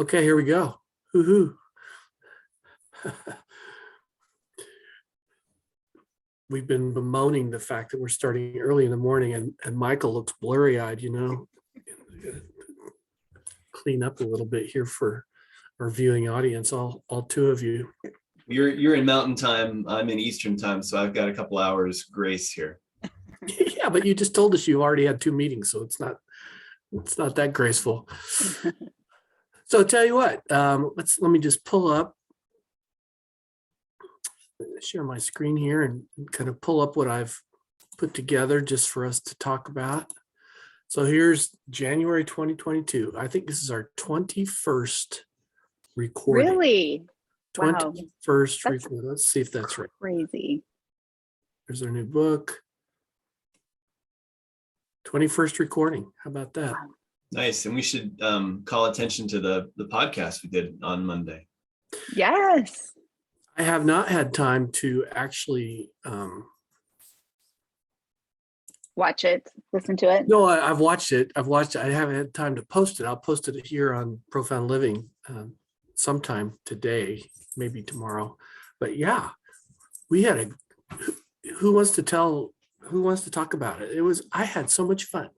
Okay, here we go. Woohoo. We've been bemoaning the fact that we're starting early in the morning, and Michael looks blurry-eyed, Clean up a little bit here for our viewing audience, all two of you. You're in Mountain Time. I'm in Eastern Time, so I've got a couple hours grace here. Yeah, but you just told us you already had 2 meetings, so it's not that graceful. So tell you what, let me just pull up, share my screen here and kind of pull up what I've put together just for us to talk about. So here's January 2022. I think this is our 21st recording. Really? Wow. 21st recording. Let's see if that's right. Crazy. There's our new book. 21st recording. How about that? Wow. Nice. And we should call attention to the podcast we did on Monday. Yes. I have not had time to actually Watch it, listen to it. no, I've watched it. I haven't had time to post it. I'll post it here on Profound Living sometime today, maybe tomorrow. But yeah, we had who wants to talk about it? I had so much fun.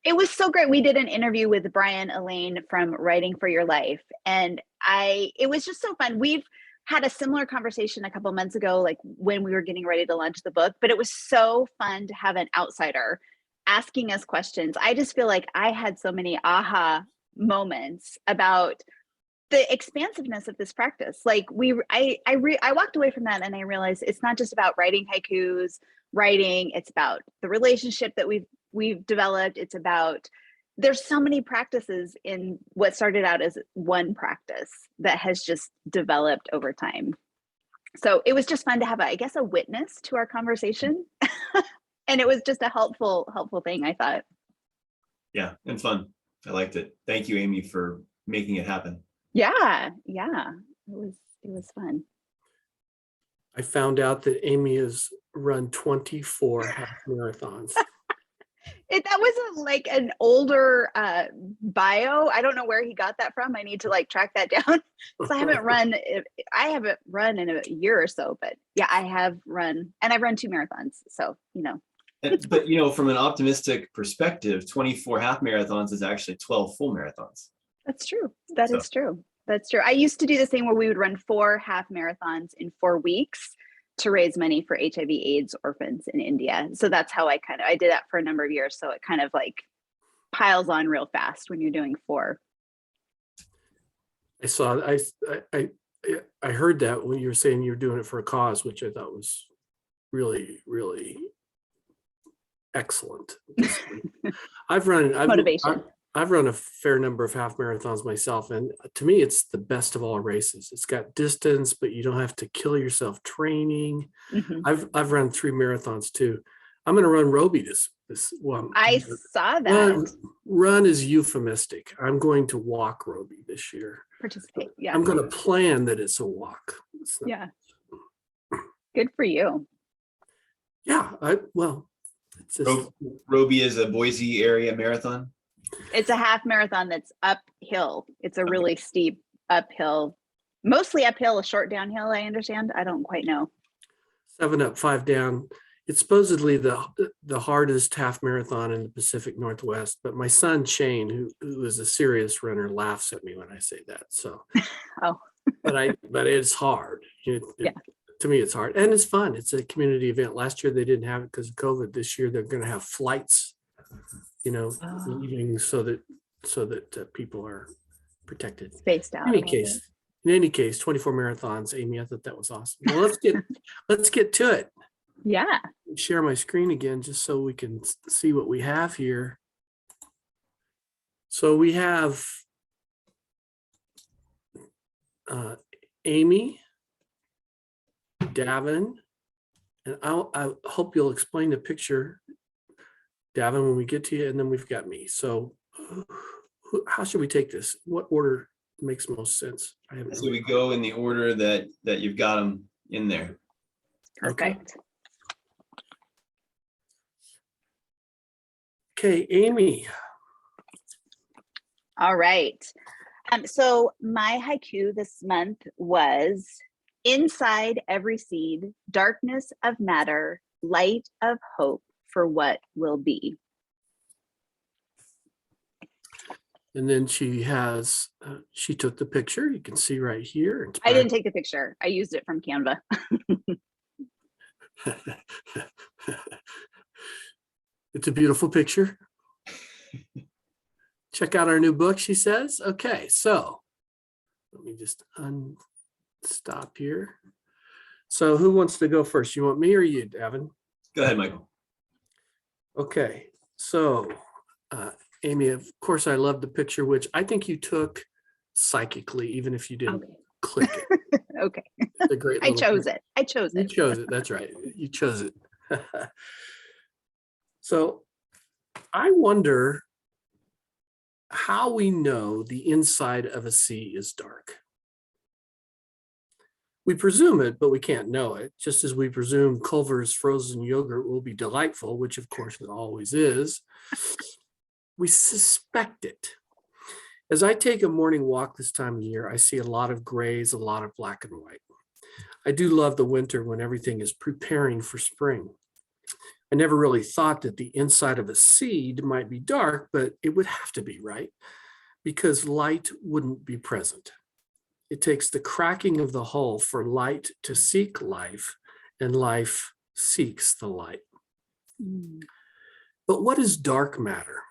It was so great. We did an interview with Brian Elaine from Writing for Your Life. And it was just so fun. We've had a similar conversation a couple months ago, like when we were getting ready to launch the book, but it was so fun to have an outsider asking us questions. I just feel like I had so many aha moments about the expansiveness of this practice. Like I walked away from that and I realized it's not just about writing haikus, it's about the relationship that we've developed. It's about, there's so many practices in what started out as one practice that has just developed over time. So it was just fun to have, a witness to our conversation. And it was just a helpful thing, I thought. Yeah, and fun. I liked it. Thank you, Amy, for making it happen. Yeah. It was fun. I found out that Amy has run 24 half marathons. That was like an older bio. I don't know where he got that from. I need to track that down. So I haven't run in a year or so, but yeah, I have run, and I've run 2 marathons. So, But from an optimistic perspective, 24 half marathons is actually 12 full marathons. That's true. That is true. That's true. I used to do this thing where we would run 4 half marathons in 4 weeks to raise money for HIV/AIDS orphans in India. So that's how I did that for a number of years. So it kind of piles on real fast when you're doing 4. I heard that when you were saying you were doing it for a cause, which I thought was really, really excellent. Motivation. I've run a fair number of half marathons myself, and to me, it's the best of all races. It's got distance, but you don't have to kill yourself training. Mm-hmm. I've run 3 marathons too. I'm going to run Roby this one. I saw that. Run is euphemistic. I'm going to walk Roby this year. Participate. Yeah. I'm going to plan that it's a walk. Yeah. Good for you. Yeah. It's just, Roby is a Boise area marathon. It's a half marathon that's uphill. It's a really steep uphill, mostly uphill, a short downhill, I understand. I don't quite know. 7 up, 5 down. It's supposedly the hardest half marathon in the Pacific Northwest, but my son Shane, who is a serious runner, laughs at me when I say that. So, oh, but it's hard. Yeah. To me, it's hard and it's fun. It's a community event. Last year they didn't have it because of COVID. This year they're going to have flights, leaving so that people are protected. Spaced out. In any case, 24 marathons, Amy. I thought that was awesome. Well, let's get to it. Yeah. Share my screen again just so we can see what we have here. So we have Amy, Davin, and I hope you'll explain the picture, Davin, when we get to you, and then we've got me. So how should we take this? What order makes most sense? So we go in the order that you've got them in there. Perfect. Okay, Amy. All right. So my haiku this month was inside every seed, darkness of matter, light of hope for what will be. And then she has, she took the picture. You can see right here. I didn't take the picture. I used it from Canva. It's a beautiful picture. Check out our new book, she says. Okay, so let me just stop here. So who wants to go first? You want me or you, Davin? Go ahead, Michael. Okay, so Amy, of course, I love the picture, which I think you took psychically, even if you didn't click it. Okay. It's a great I little chose picture. it. I chose You it. chose it. That's right. You chose it. So I wonder how we know the inside of a sea is dark. We presume it, but we can't know it, just as we presume Culver's frozen yogurt will be delightful, which of course it always is. We suspect it. As I take a morning walk this time of year, I see a lot of grays, a lot of black and white. I do love the winter when everything is preparing for spring. I never really thought that the inside of a seed might be dark, but it would have to be, right? Because light wouldn't be present. It takes the cracking of the hull for light to seek life, and life seeks the light. But what is dark matter?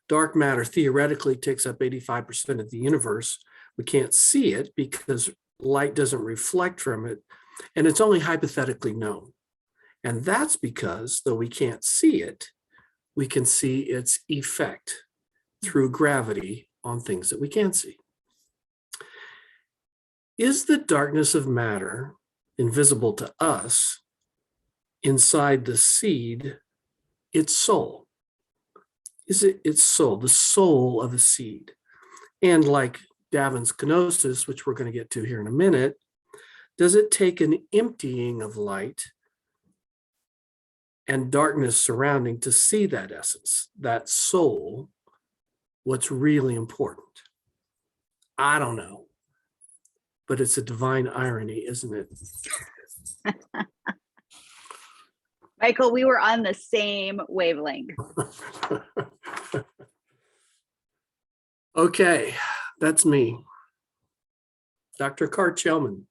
Dark matter theoretically takes up 85% of the universe. We can't see it because light doesn't reflect from it, and it's only hypothetically known. And that's because, though we can't see it, we can see its effect through gravity on things that we can see. Is the darkness of matter invisible to us inside the seed its soul? Is it its soul, the soul of a seed? And like Davin's kenosis, which we're going to get to here in a minute, does it take an emptying of light and darkness surrounding to see that essence, that soul, what's really important? I don't know, but it's a divine irony, isn't it? Michael, we were on the same wavelength. Okay, that's me. Dr. Card-Chelman.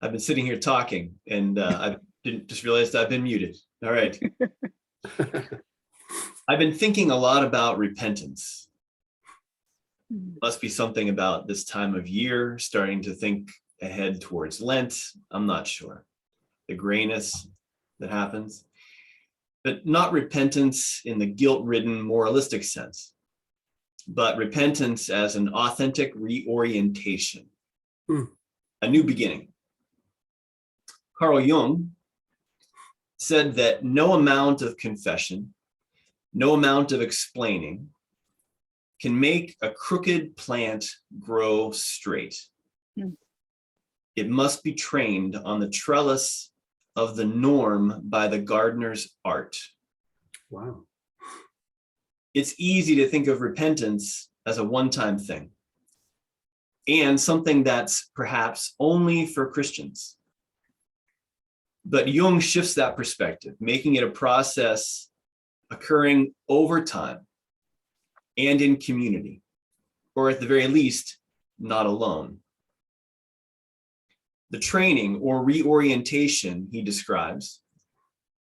I've been sitting here talking and I didn't just realize I've been muted. All right. I've been thinking a lot about repentance. Must be something about this time of year, starting to think ahead towards Lent. I'm not sure. The grayness that happens, but not repentance in the guilt-ridden moralistic sense, but repentance as an authentic reorientation, a new beginning. Carl Jung said that no amount of confession, no amount of explaining can make a crooked plant grow straight. It must be trained on the trellis of the norm by the gardener's art. Wow. It's easy to think of repentance as a one-time thing and something that's perhaps only for Christians. But Jung shifts that perspective, making it a process occurring over time and in community, or at the very least, not alone. The training or reorientation he describes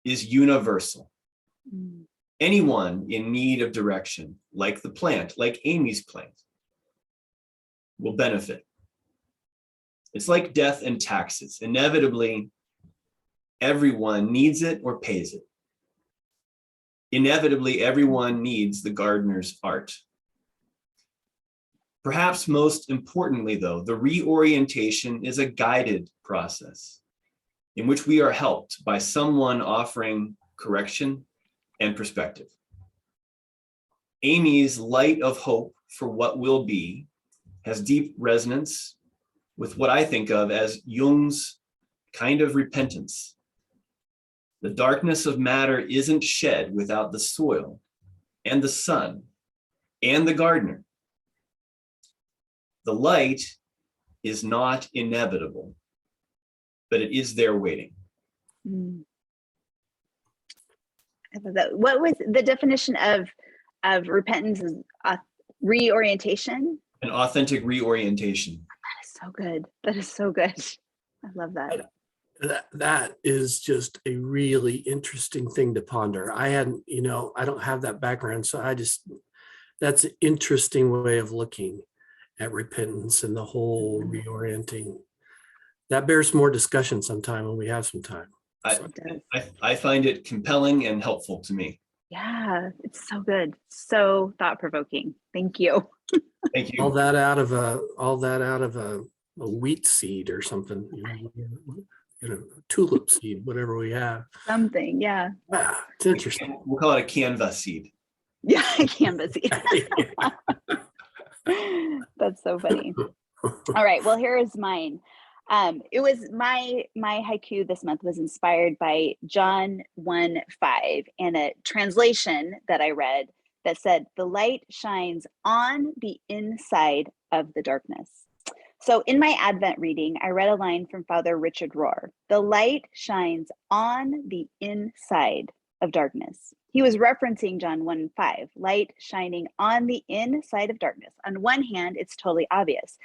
is universal. Anyone in need of direction, like the plant, like Amy's plant, will benefit. It's like death and taxes. Inevitably, everyone needs it or pays it. Inevitably, everyone needs the gardener's art. Perhaps most importantly, though, the reorientation is a guided process in which we are helped by someone offering correction and perspective. Amy's light of hope for what will be has deep resonance with what I think of as Jung's kind of repentance. The darkness of matter isn't shed without the soil and the sun and the gardener. The light is not inevitable, but it is there waiting. Mm. I love that. What was the definition of repentance? Is reorientation? An authentic reorientation. That is so good. That is so good. I love that. That is just a really interesting thing to ponder. I hadn't, I don't have that background, so that's an interesting way of looking at repentance and the whole reorienting. That bears more discussion sometime when we have some time. I find it compelling and helpful to me. Yeah, it's so good. So thought-provoking. Thank you. Thank you. All that out of a wheat seed or something, tulip seed, whatever we have. Something, yeah. Yeah, it's interesting. We'll call it a canvas seed. Yeah, canvas seed. That's so funny. All right, well, here is mine. It was my haiku this month was inspired by John 1:5 and a translation that I read that said, "The light shines on the inside of the darkness." So in my Advent reading, I read a line from Father Richard Rohr: "The light shines on the inside of darkness." He was referencing John 1:5, light shining on the inside of darkness. On one hand, it's totally obvious,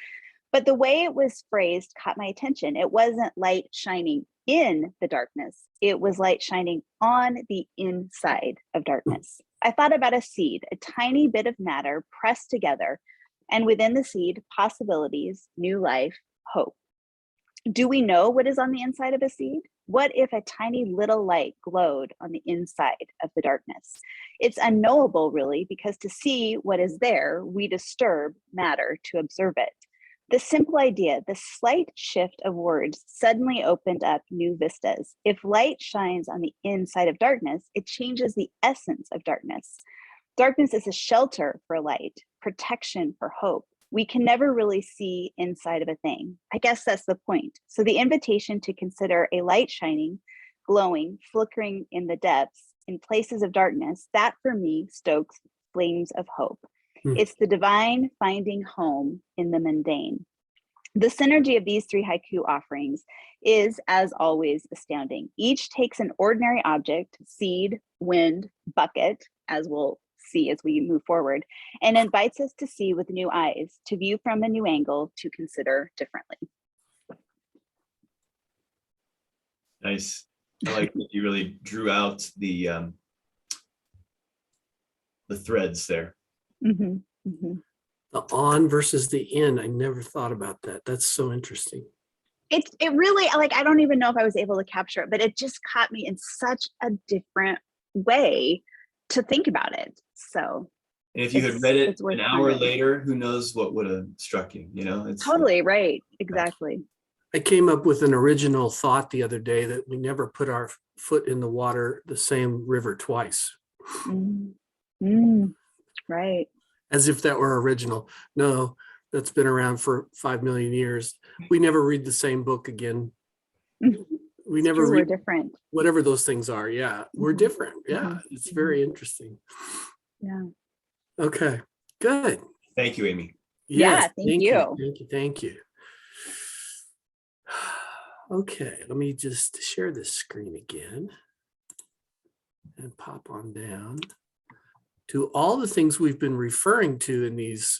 but the way it was phrased caught my attention. It wasn't light shining in the darkness. It was light shining on the inside of darkness. I thought about a seed, a tiny bit of matter pressed together, and within the seed, possibilities, new life, hope. Do we know what is on the inside of a seed? What if a tiny little light glowed on the inside of the darkness? It's unknowable, really, because to see what is there, we disturb matter to observe it. The simple idea, the slight shift of words suddenly opened up new vistas. If light shines on the inside of darkness, it changes the essence of darkness. Darkness is a shelter for light, protection for hope. We can never really see inside of a thing. I guess that's the point. So the invitation to consider a light shining, glowing, flickering in the depths, in places of darkness, that for me stokes flames of hope. It's the divine finding home in the mundane. The synergy of these three haiku offerings is, as always, astounding. Each takes an ordinary object, seed, wind, bucket, as we'll see as we move forward, and invites us to see with new eyes, to view from a new angle, to consider differently. Nice. I like that you really drew out the threads there. Mm-hmm. Mm-hmm. The on versus the in. I never thought about that. That's so interesting. It really, like, I don't even know if I was able to capture it, but it just caught me in such a different way to think about it. So, and if you had read it an hour pondering. later, who knows what would have struck you? It's totally right. Exactly. I came up with an original thought the other day that we never put our foot in the water, the same river twice. Right. As if that were original. No, that's been around for 5 million years. We never read the same book again. We never read. We're different. Whatever those things are. Yeah, we're different. Yeah, it's very interesting. Yeah. Okay, good. Thank you, Amy. Yes, yeah, thank you. Thank you. Okay, let me just share this screen again and pop on down to all the things we've been referring to in these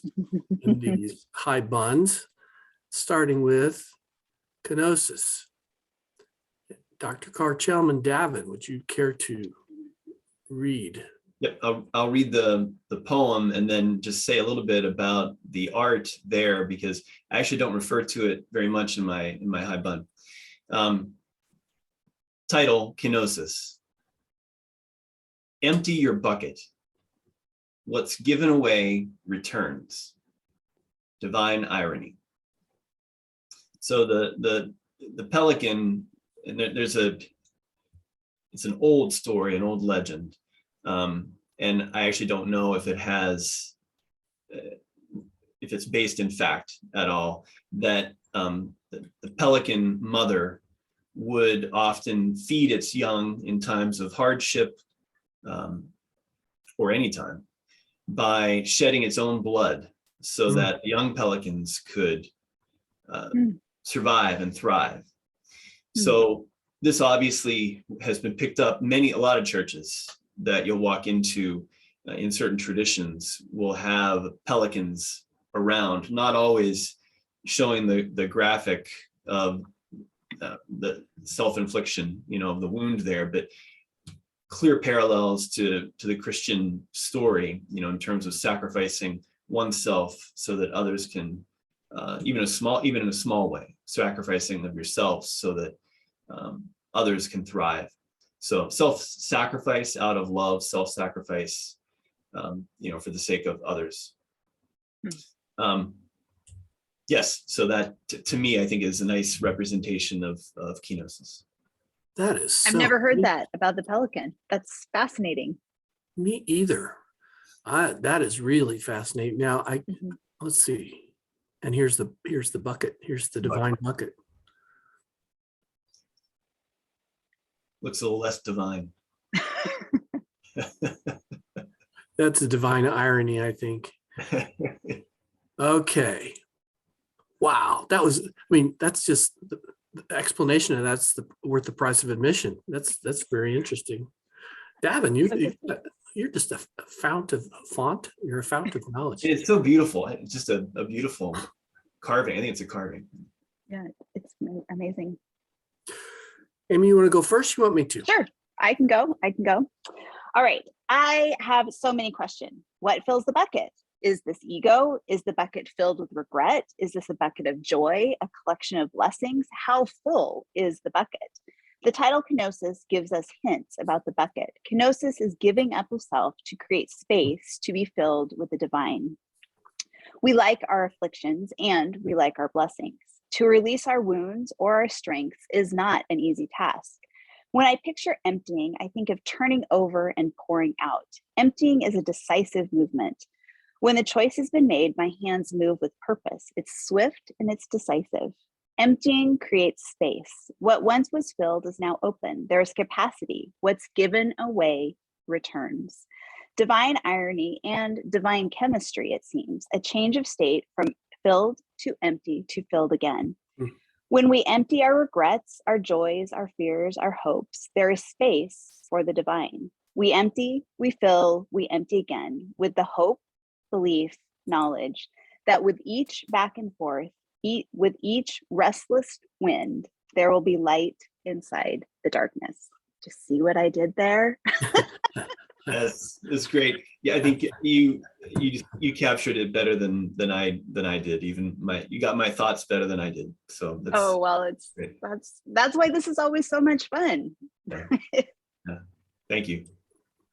high buns, starting with kenosis. Dr. Carchelman Davin, would you care to read? Yep, I'll read the poem and then just say a little bit about the art there, because I actually don't refer to it very much in my high bun. Title: Kenosis. Empty your bucket. What's given away returns. Divine irony. So the pelican, and it's an old story, an old legend, and I actually don't know if it has, if it's based in fact at all, that the pelican mother would often feed its young in times of hardship, or any time. by shedding its own blood so Mm. that young pelicans could Mm. survive and thrive. Mm. So this obviously has been picked up. A lot of churches that you'll walk into in certain traditions will have pelicans around, not always showing the graphic of the self-infliction, of the wound there, but clear parallels to the Christian story, in terms of sacrificing oneself so that others can, even in a small way, sacrificing of yourself so that others can thrive. So self-sacrifice out of love, self-sacrifice, for the sake of others. Yes, so that to me, I think is a nice representation of kenosis. That is I've so never heard neat. that about the pelican. That's fascinating. Me either. That is really fascinating. Now Mhm. let's see. And here's the bucket. Here's the divine bucket. Looks a little less divine. That's a divine irony, I think. Okay. Wow. That's just the explanation of that's worth the price of admission. That's very interesting. Davin, you're just a fount. You're a fount of knowledge. It's so beautiful. It's just a beautiful carving. I think it's a carving. Yeah, it's amazing. Amy, you want to go first? You want me to? Sure, I can go. All right. I have so many questions. What fills the bucket? Is this ego? Is the bucket filled with regret? Is this a bucket of joy, a collection of blessings? How full is the bucket? The title kenosis gives us hints about the bucket. Kenosis is giving up of self to create space to be filled with the divine. We like our afflictions and we like our blessings. To release our wounds or our strengths is not an easy task. When I picture emptying, I think of turning over and pouring out. Emptying is a decisive movement. When the choice has been made, my hands move with purpose. It's swift and it's decisive. Emptying creates space. What once was filled is now open. There is capacity. What's given away returns. Divine irony and divine chemistry, it seems, a change of state from filled to empty to filled again. When we empty our regrets, our joys, our fears, our hopes, there is space for the divine. We empty, we fill, we empty again with the hope, belief, knowledge that with each back and forth, with each restless wind, there will be light inside the darkness. Just see what I did there? That's great. Yeah, I think you captured it better than I did. Even you got my thoughts better than I did. So that's, oh well, great. That's why this is always so much fun. Yeah. Thank you.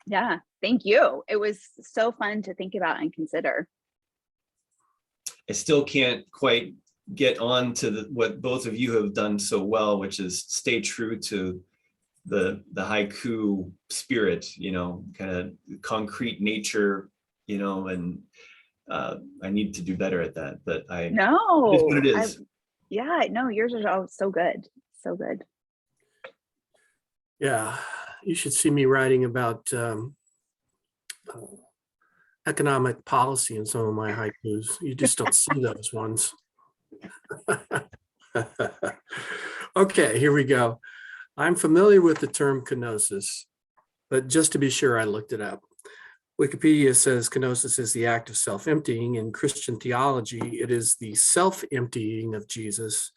Yeah, thank you. It was so fun to think about and consider. I still can't quite get on to what both of you have done so well, which is stay true to the haiku spirit, kind of concrete nature, and I need to do better at that, but it's what it is. Yours are so good. So good. Yeah, you should see me writing about economic policy in some of my haikus. You just don't see those ones. Okay, here we go. I'm familiar with the term kenosis, but just to be sure, I looked it up. Wikipedia says kenosis is the act of self-emptying. In Christian theology, it is the self-emptying of Jesus'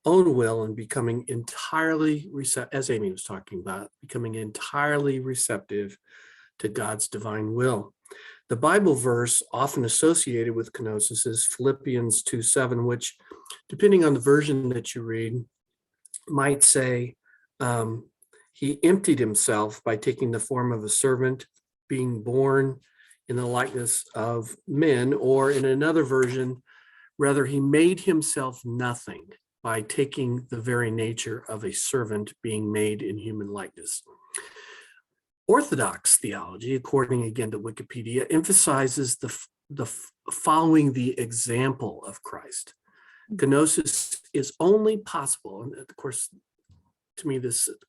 own will and becoming entirely receptive, as Amy was talking about, becoming entirely receptive to God's divine will. The Bible verse often associated with kenosis is Philippians 2:7, which, depending on the version that you read, might say, he emptied himself by taking the form of a servant, being born in the likeness of men, or in another version, rather, he made himself nothing by taking the very nature of a servant, being made in human likeness. Orthodox theology, according again to Wikipedia, emphasizes the following the example of Christ. Kenosis is only possible, and of course, to me,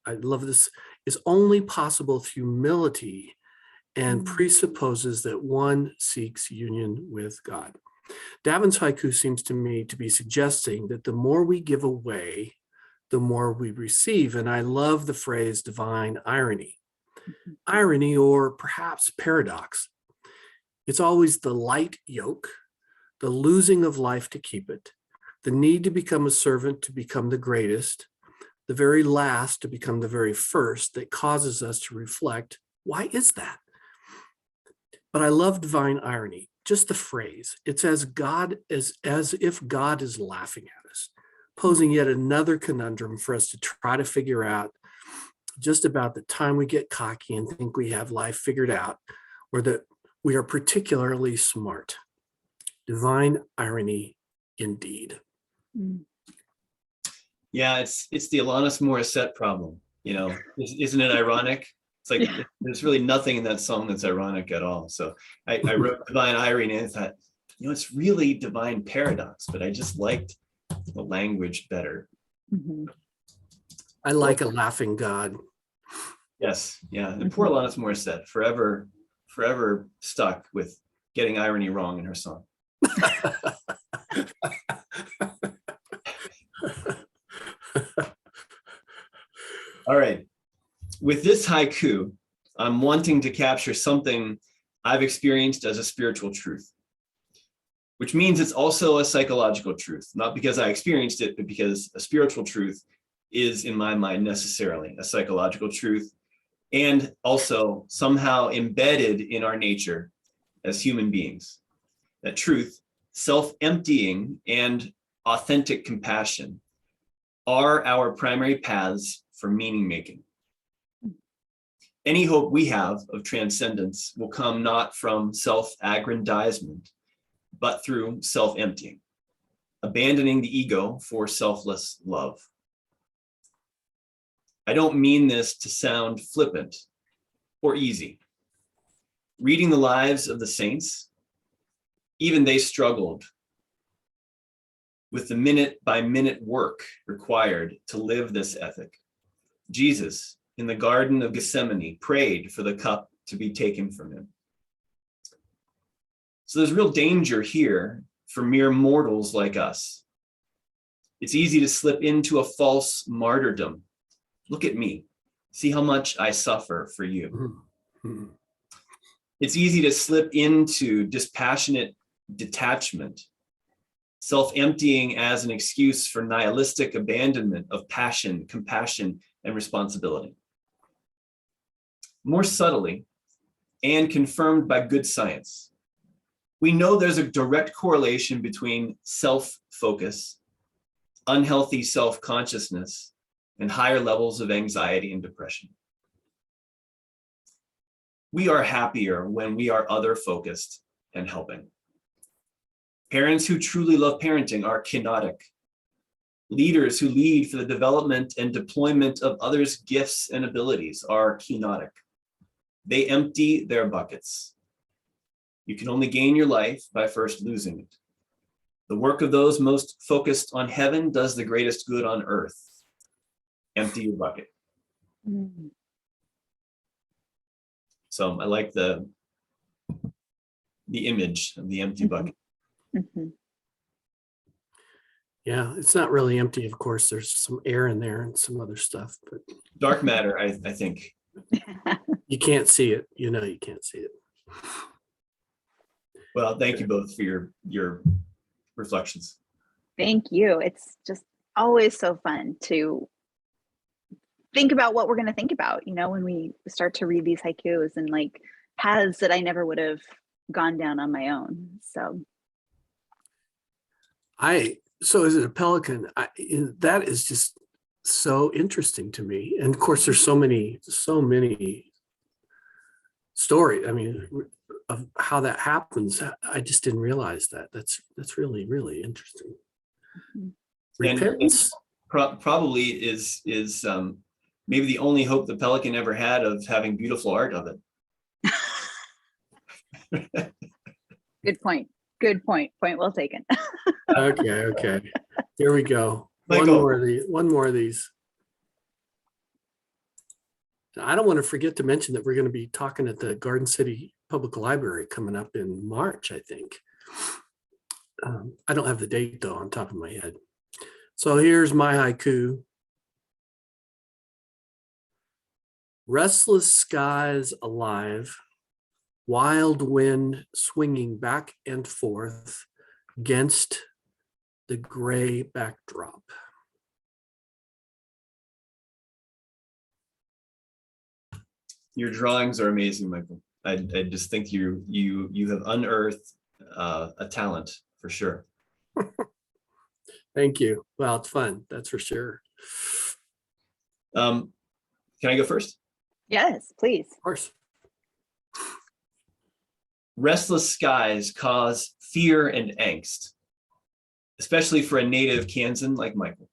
I love this, is only possible with humility and presupposes that one seeks union with God. Davin's haiku seems to me to be suggesting that the more we give away, the more we receive. And I love the phrase divine irony. Irony, or perhaps paradox. It's always the light yoke, the losing of life to keep it, the need to become a servant to become the greatest, the very last to become the very first that causes us to reflect, why is that? But I love divine irony, just the phrase. It's as if God is laughing at us, posing yet another conundrum for us to try to figure out just about the time we get cocky and think we have life figured out, or that we are particularly smart. Divine irony indeed. Yeah, it's the Alanis Morissette problem. Isn't it ironic? It's like there's really nothing in that song that's ironic at all. So I wrote divine irony and I thought, it's really divine paradox, but I just liked the language better. I like a laughing God. Yes, yeah. And poor Alanis Morissette, forever stuck with getting irony wrong in her song. All right. With this haiku, I'm wanting to capture something I've experienced as a spiritual truth, which means it's also a psychological truth, not because I experienced it, but because a spiritual truth is, in my mind, necessarily a psychological truth, and also somehow embedded in our nature as human beings. That truth, self-emptying and authentic compassion, are our primary paths for meaning making. Any hope we have of transcendence will come not from self-aggrandizement, but through self-emptying, abandoning the ego for selfless love. I don't mean this to sound flippant or easy. Reading the lives of the saints, even they struggled with the minute-by-minute work required to live this ethic. Jesus, in the Garden of Gethsemane, prayed for the cup to be taken from him. So there's real danger here for mere mortals like us. It's easy to slip into a false martyrdom. Look at me. See how much I suffer for you. It's easy to slip into dispassionate detachment, self-emptying as an excuse for nihilistic abandonment of passion, compassion, and responsibility. More subtly, and confirmed by good science, we know there's a direct correlation between self-focus, unhealthy self-consciousness, and higher levels of anxiety and depression. We are happier when we are other-focused and helping. Parents who truly love parenting are kenotic. Leaders who lead for the development and deployment of others' gifts and abilities are kenotic. They empty their buckets. You can only gain your life by first losing it. The work of those most focused on heaven does the greatest good on earth. Empty your bucket. So I like the image of the empty bucket. Yeah, it's not really empty, of course. There's some air in there and some other stuff, but Dark matter, I think. you can't see it. You can't see it. Well, thank you both for your reflections. Thank you. It's just always so fun to think about what we're going to think about, when we start to read these haikus and like paths that I never would have gone down on my own. So as a pelican, that is just so interesting to me. And of course, there's so many stories. I mean, of how that happens. I just didn't realize that. That's really, really interesting. Repentance probably is maybe the only hope the pelican ever had of having beautiful art of it. Good point. Good point. Point well taken. Okay. Here we go. Michael. One more of these. I don't want to forget to mention that we're going to be talking at the Garden City Public Library coming up in March, I think. I don't have the date though on top of my head. So here's my haiku. Restless skies alive, wild wind swinging back and forth against the gray backdrop. Your drawings are amazing, Michael. I just think you have unearthed a talent for sure. Thank you. Well, it's fun, that's for sure. Can I go first? Yes, please. Of course. Restless skies cause fear and angst, especially for a native Kansan like Michael.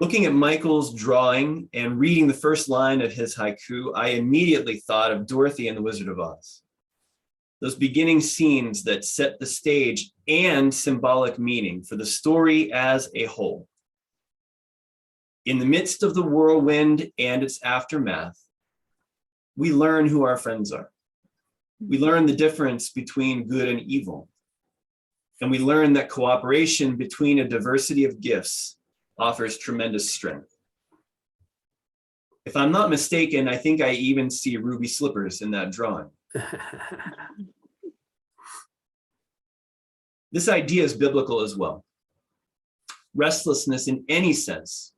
Looking at Michael's drawing and reading the first line of his haiku, I immediately thought of Dorothy and the Wizard of Oz. Those beginning scenes that set the stage and symbolic meaning for the story as a whole. In the midst of the whirlwind and its aftermath, we learn who our friends are. We learn the difference between good and evil. And we learn that cooperation between a diversity of gifts offers tremendous strength. If I'm not mistaken, I think I even see ruby slippers in that drawing. This idea is biblical as well. Restlessness in any sense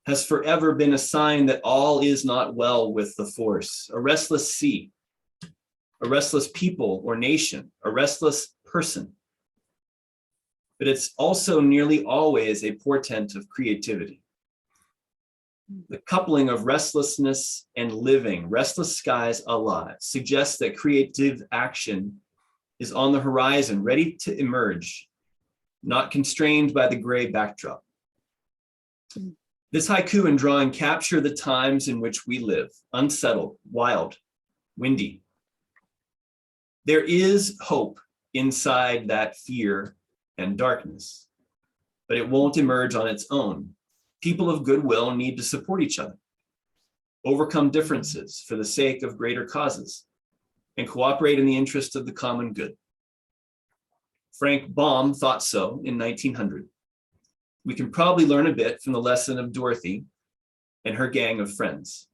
has forever been a sign that all is not well with the force. A restless sea, a restless people or nation, a restless person. But it's also nearly always a portent of creativity. The coupling of restlessness and living, restless skies alive, suggests that creative action is on the horizon, ready to emerge, not constrained by the gray backdrop. This haiku and drawing capture the times in which we live, unsettled, wild, windy. There is hope inside that fear and darkness, but it won't emerge on its own. People of goodwill need to support each other, overcome differences for the sake of greater causes, and cooperate in the interest of the common good. Frank Baum thought so in 1900. We can probably learn a bit from the lesson of Dorothy and her gang of friends.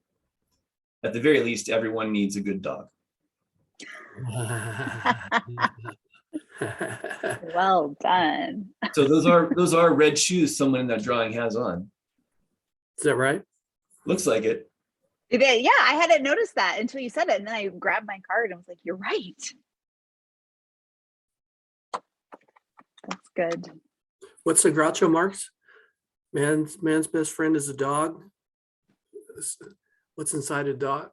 At the very least, everyone needs a good dog. Well done. So those are red shoes someone in that drawing has on. Is that right? Looks like it. Yeah, I hadn't noticed that until you said it. And then I grabbed my card and was like, you're right. That's good. What's the Groucho Marx? Man's best friend is a dog. What's inside a dog?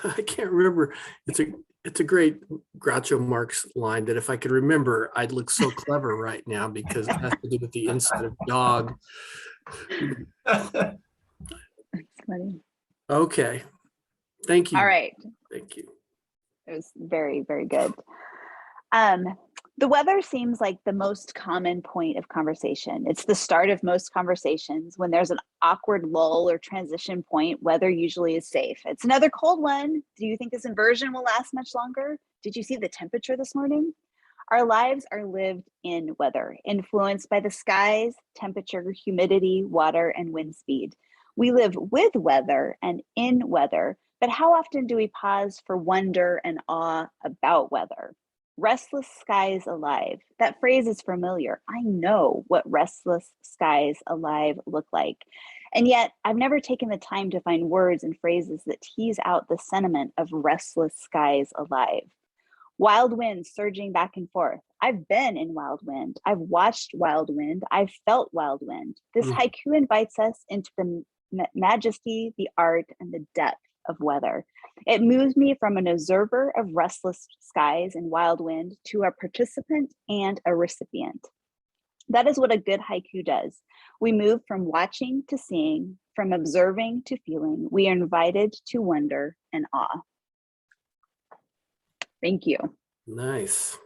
I can't remember. It's a great Groucho Marx line that if I could remember, I'd look so clever right now because it has to do with the inside of a dog. That's funny. Okay. Thank you. All right. Thank you. It was very, very good. The weather seems like the most common point of conversation. It's the start of most conversations. When there's an awkward lull or transition point, weather usually is safe. It's another cold one. Do you think this inversion will last much longer? Did you see the temperature this morning? Our lives are lived in weather, influenced by the skies, temperature, humidity, water, and wind speed. We live with weather and in weather, but how often do we pause for wonder and awe about weather? Restless skies alive. That phrase is familiar. I know what restless skies alive look like. And yet I've never taken the time to find words and phrases that tease out the sentiment of restless skies alive. Wild wind surging back and forth. I've been in wild wind. I've watched wild wind. I've felt wild wind. This haiku invites us into the majesty, the art, and the depth of weather. It moves me from an observer of restless skies and wild wind to a participant and a recipient. That is what a good haiku does. We move from watching to seeing, from observing to feeling. We are invited to wonder and awe. Thank you. Nice.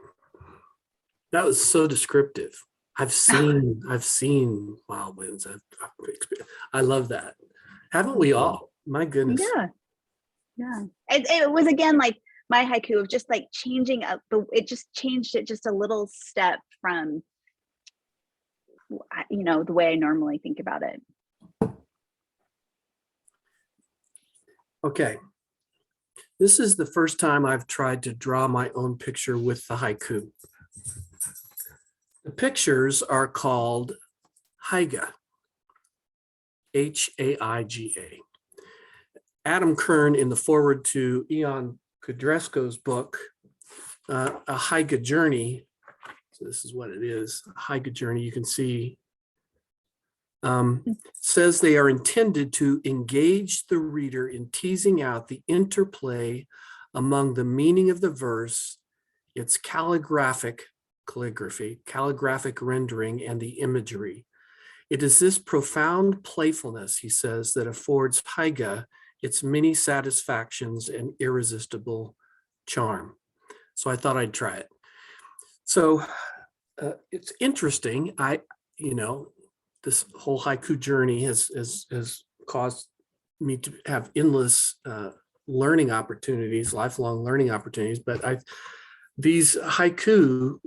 That was so descriptive. I've seen wild winds. I love that. Haven't we all? My goodness. Yeah. It was again like my haiku of just like changing up it just changed it just a little step from, the way I normally think about it. Okay. This is the first time I've tried to draw my own picture with the haiku. The pictures are called Haiga, H-A-I-G-A. Adam Kern, in the foreword to Ian Kudresko's book, A Haiga Journey, so this is what it is, a Haiga Journey, you can see, says they are intended to engage the reader in teasing out the interplay among the meaning of the verse, its calligraphic rendering, and the imagery. It is this profound playfulness, he says, that affords Haiga its many satisfactions and irresistible charm. So I thought I'd try it. So it's interesting. This whole haiku journey has caused me to have endless learning opportunities, lifelong learning opportunities. But this haiga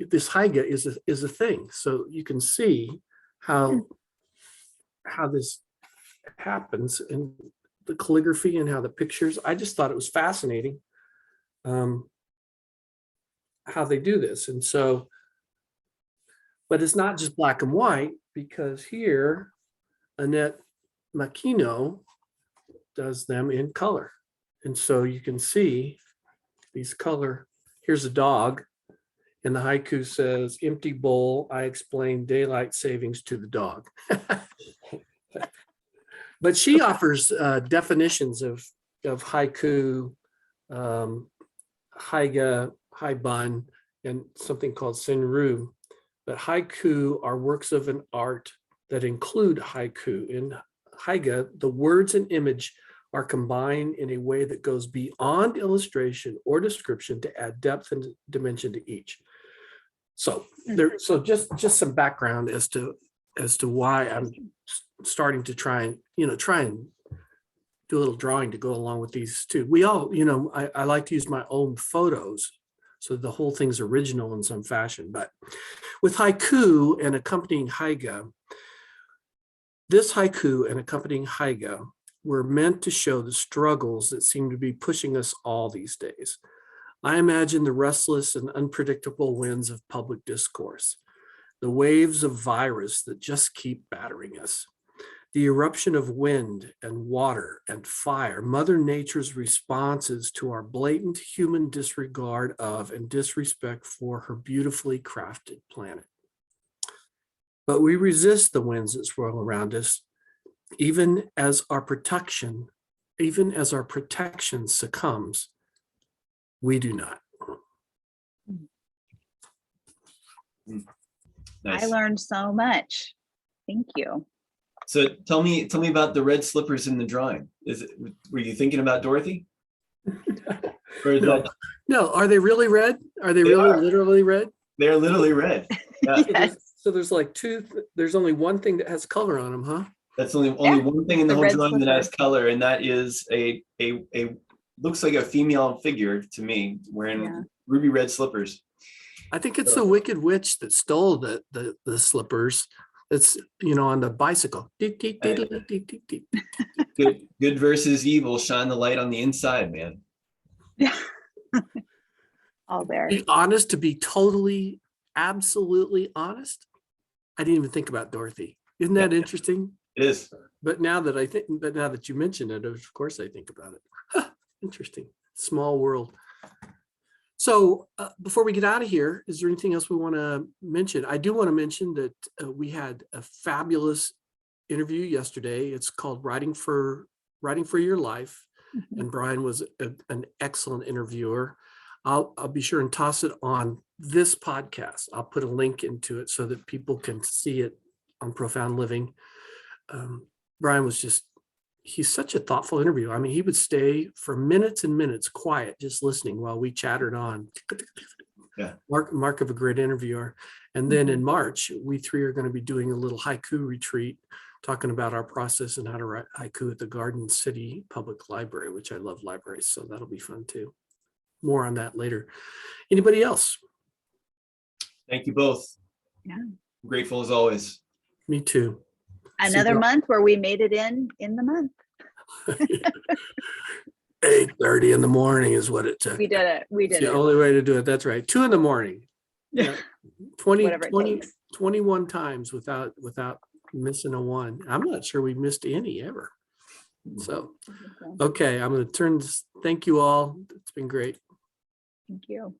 is a thing. So you can see how this happens in the calligraphy and how the pictures. I just thought it was fascinating how they do this. And so, but it's not just black and white, because here Annette Makino does them in color. And so you can see these color. Here's a dog, and the haiku says, empty bowl, I explain daylight savings to the dog. But she offers definitions of haiku, haiga, haibun, and something called senru. But haiku are works of an art that include haiku. In haiga, the words and image are combined in a way that goes beyond illustration or description to add depth and dimension to each. So just some background as to why I'm starting to try and do a little drawing to go along with these too. We all, I like to use my own photos, so the whole thing's original in some fashion. But with haiku and accompanying haiga, this haiku and accompanying haiga were meant to show the struggles that seem to be pushing us all these days. I imagine the restless and unpredictable winds of public discourse, the waves of virus that just keep battering us, the eruption of wind and water and fire, Mother Nature's responses to our blatant human disregard of and disrespect for her beautifully crafted planet. But we resist the winds that swirl around us, even as our protection succumbs, we do not. Nice. I learned so much. Thank you. So tell me about the red slippers in the drawing. Were you thinking about Dorothy? Or is that... No, are they really red? Are they really literally red? They're literally red. Yeah. Yes. So there's like there's only one thing that has color on them, huh? That's only one thing in the whole red drawing that slipper. has color, and that is a looks like a female figure to me wearing ruby red slippers. I think it's the Wicked Witch that stole the slippers. It's on the bicycle. Good versus evil. Shine the light on the inside, man. Yeah. All there. Be honest, to be totally, absolutely honest. I didn't even think about Dorothy. Isn't that interesting? It is. But now that you mention it, of course I think about it. Huh, interesting. Small world. So before we get out of here, is there anything else we want to mention? I do want to mention that we had a fabulous interview yesterday. It's called Writing for Your Life. Mm-hmm. And Brian was an excellent interviewer. I'll be sure and toss it on this podcast. I'll put a link into it so that people can see it on Profound Living. Brian was he's such a thoughtful interview. I mean, he would stay for minutes and minutes quiet, just listening while we chattered on. Yeah. Mark of a great interviewer. And then in March, we three are going to be doing a little haiku retreat talking about our process and how to write haiku at the Garden City Public Library, which I love libraries, so that'll be fun too. More on that later. Anybody else? Thank you both. Yeah. I'm grateful as always. Me too. Another month where we made it in the month. 8:30 in the morning is what it took. We did it. We It's did the it. only way to do it. That's right. 2 in the morning. Yeah. 20, 21 times without missing a one. I'm not sure we missed any ever. So, okay, I'm going to turn this. Thank you all. It's been great. Thank you.